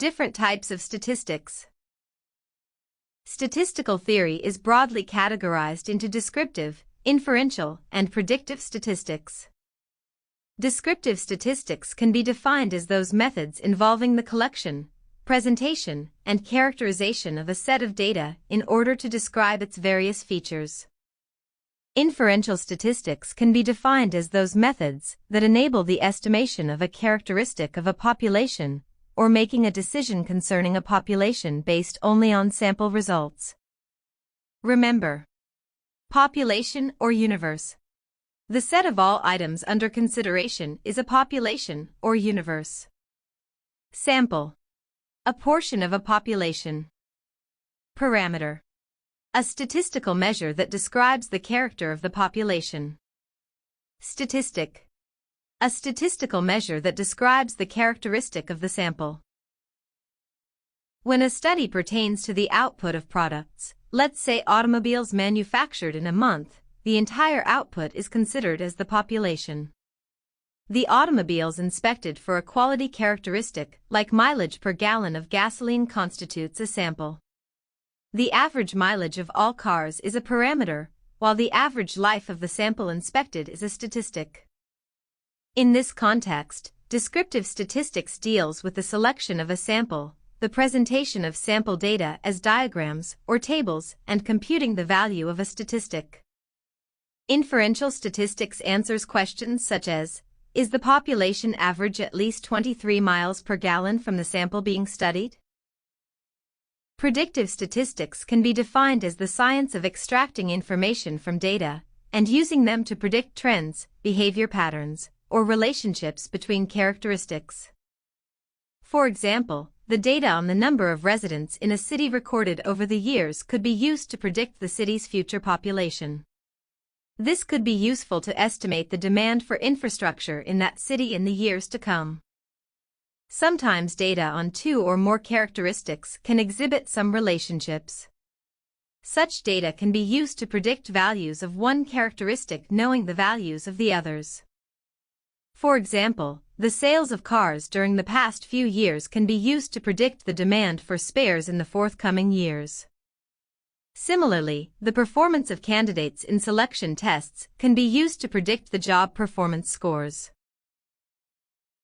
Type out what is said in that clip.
Different types of statistics. Statistical theory is broadly categorized into descriptive, inferential, and predictive statistics. Descriptive statistics can be defined as those methods involving the collection, presentation, and characterization of a set of data in order to describe its various features. Inferential statistics can be defined as those methods that enable the estimation of a characteristic of a population or making a decision concerning a population based only on sample results. Remember, population or universe. The set of all items under consideration is a population or universe. Sample. A portion of a population. Parameter. A statistical measure that describes the character of the population. Statistic. A statistical measure that describes the characteristic of the sample. When a study pertains to the output of products, let's say automobiles manufactured in a month, the entire output is considered as the population. The automobiles inspected for a quality characteristic, like mileage per gallon of gasoline, constitutes a sample. The average mileage of all cars is a parameter, while the average life of the sample inspected is a statistic. In this context, descriptive statistics deals with the selection of a sample, the presentation of sample data as diagrams or tables, and computing the value of a statistic. Inferential statistics answers questions such as, is the population average at least 23 miles per gallon from the sample being studied? Predictive statistics can be defined as the science of extracting information from data and using them to predict trends, behavior patterns, or relationships between characteristics. For example, the data on the number of residents in a city recorded over the years could be used to predict the city's future population. This could be useful to estimate the demand for infrastructure in that city in the years to come. Sometimes data on two or more characteristics can exhibit some relationships. Such data can be used to predict values of one characteristic knowing the values of the others. For example, the sales of cars during the past few years can be used to predict the demand for spares in the forthcoming years. Similarly, the performance of candidates in selection tests can be used to predict the job performance scores.